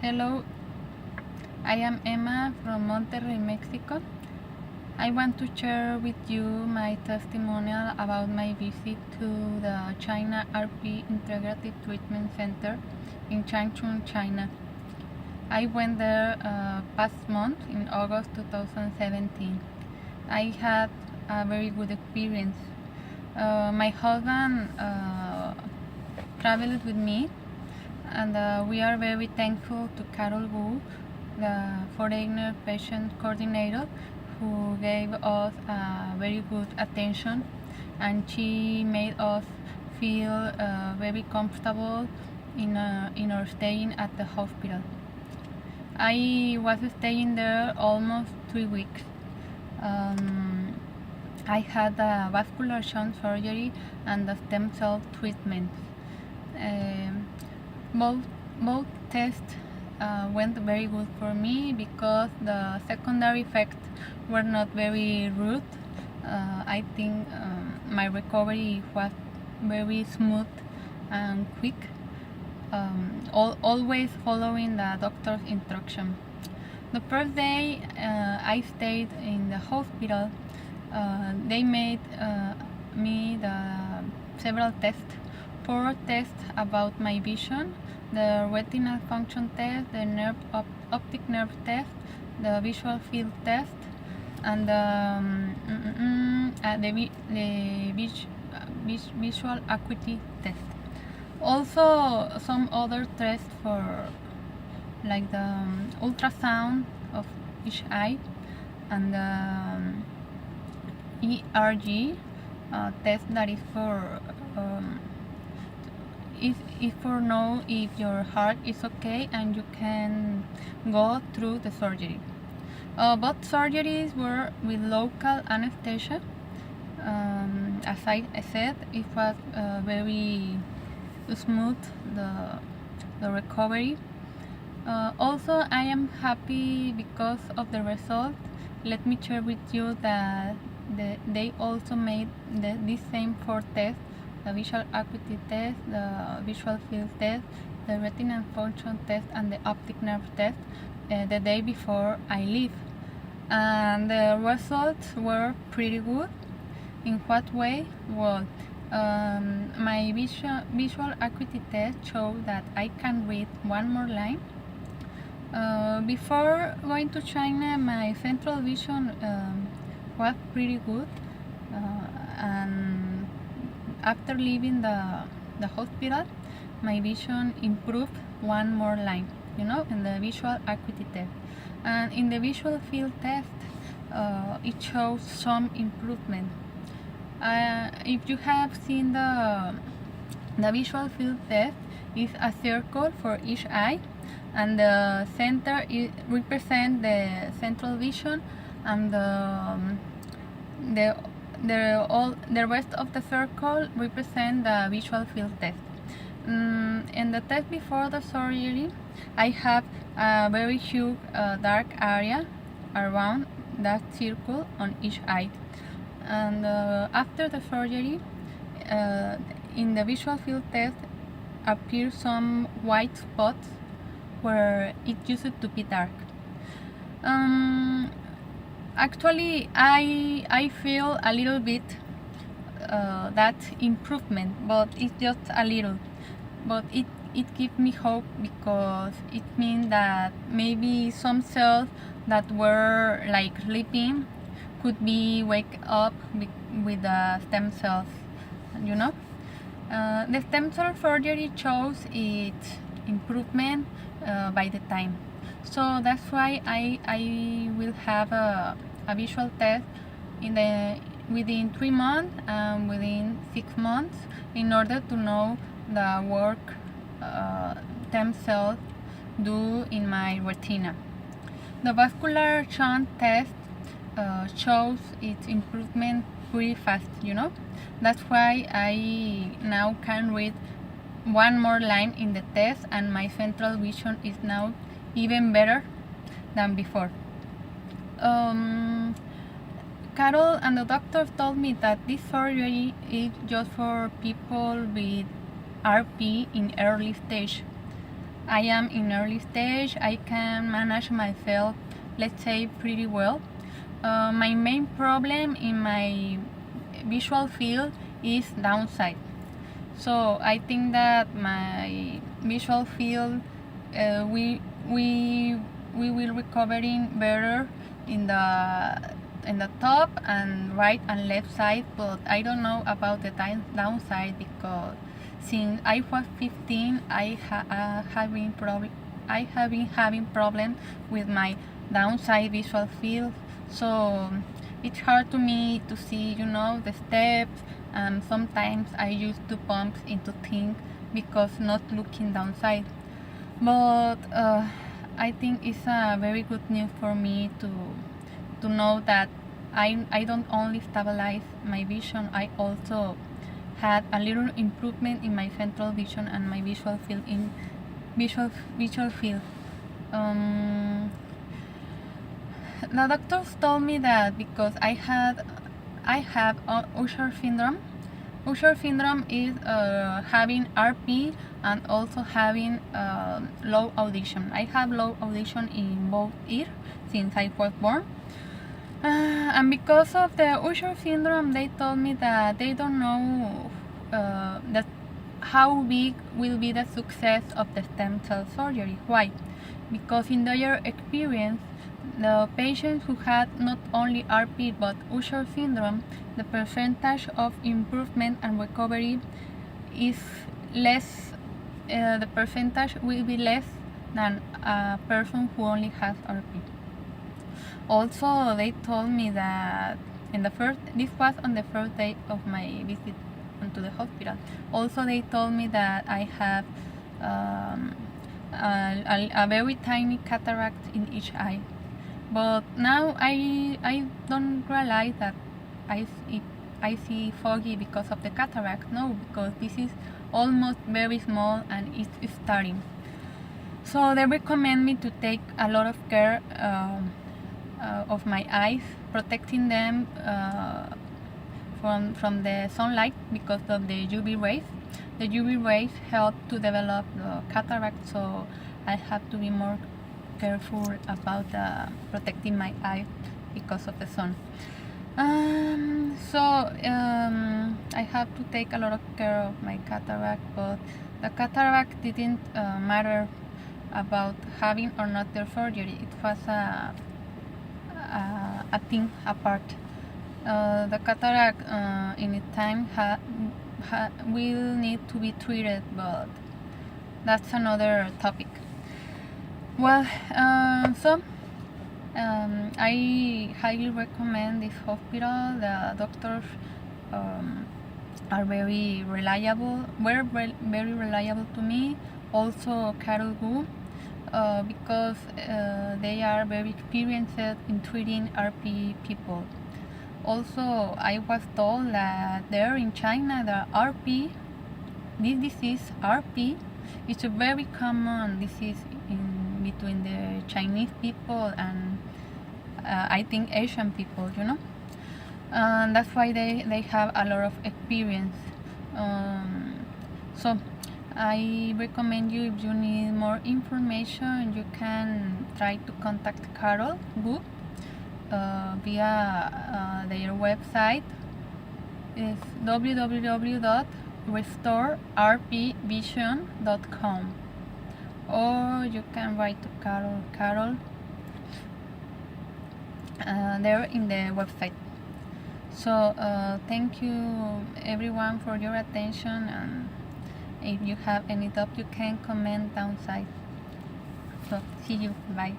Hello, I am Emma from Monterrey, Mexico. I want to share with you my testimonial about my visit to the China RP Integrative Treatment Center in Changchun, China. I went there past month in August 2017. I had a very good experience. My husband traveled with me, and we are very thankful to Carol Wu, the foreigner patient coordinator, who gave us very good attention, and she made us feel very comfortable in our staying at the hospital. I was staying there almost 3 weeks. I had a vascular shunt surgery and a stem cell treatment. Both tests went very good for me because the secondary effects were not very rude. I think my recovery was very smooth and quick, always following the doctor's instruction. The first day I stayed in the hospital, they made me several tests, 4 tests about my vision: the retinal function test, the optic nerve test, the visual field test, and the visual acuity test. Also, some other tests for like the ultrasound of each eye, and the ERG test that is for is for know if your heart is okay and you can go through the surgery. Both surgeries were with local anesthesia. As I said, it was very smooth, the recovery. Also, I am happy because of the result. Let me share with you that they also made these same 4 tests: the visual acuity test, the visual field test, the retinal function test, and the optic nerve test the day before I leave. And the results were pretty good. In what way? Well, my visual acuity test showed that I can read one more line. Before going to China, my central vision was pretty good, and after leaving the hospital, my vision improved one more line, in the visual acuity test. And in the visual field test, it shows some improvement. If you have seen the visual field test, is a circle for each eye, and the center represents the central vision, and the rest of the circle represent the visual field test. In the test before the surgery, I have a very huge dark area around that circle on each eye. And after the surgery, in the visual field test appear some white spots where it used to be dark. Actually, I feel a little bit that improvement, but it's just a little. But it gives me hope, because it means that maybe some cells that were like sleeping could be wake up with the stem cells, The stem cell surgery shows its improvement by the time. So that's why I will have a visual test within 3 months and within 6 months, in order to know the work stem cells do in my retina. The vascular shunt test shows its improvement pretty fast, That's why I now can read one more line in the test, and my central vision is now even better than before. Carol and the doctor told me that this surgery is just for people with RP in early stage. I am in early stage. I can manage myself, let's say, pretty well. My main problem in my visual field is downside. So I think that my visual field, we will recovering better in the top and right and left side, but I don't know about the downside, because since I was 15 I have been having problems with my downside visual field. So it's hard to me to see, the steps, and sometimes I use two pumps into things because not looking downside. But I think it's a very good news for me to know that I don't only stabilize my vision, I also had a little improvement in my central vision and my visual field visual field. The doctors told me that because I have Usher syndrome. Usher syndrome is having RP and also having low audition. I have low audition in both ears since I was born. And because of the Usher syndrome, they told me that they don't know that how big will be the success of the stem cell surgery. Why? Because in their experience, the patients who had not only RP but Usher syndrome, the percentage of improvement and recovery is less. The percentage will be less than a person who only has RP. Also, they told me that this was on the first day of my visit to the hospital. Also, they told me that I have a very tiny cataract in each eye. But now I don't realize that I see foggy because of the cataract. No, because this is almost very small and it's starting. So they recommend me to take a lot of care of my eyes, protecting them from the sunlight because of the UV rays. The UV rays help to develop the cataract, so I have to be more careful about protecting my eyes because of the sun. I have to take a lot of care of my cataract, but the cataract didn't matter about having or not the surgery. It was a thing apart. The cataract in its time will need to be treated, but that's another topic. Well, I highly recommend this hospital. The doctors are very reliable, very reliable to me. Also, Carol Gu, because they are very experienced in treating RP people. Also, I was told that there in China, the RP, this disease RP, is a very common disease between the Chinese people and I think Asian people, and that's why they have a lot of experience. So I recommend you, if you need more information, you can try to contact Carol Gu via their website. It's www.restorerpvision.com, or you can write to Carol there in the website. So thank you everyone for your attention, and if you have any doubt you can comment downside. So see you, bye.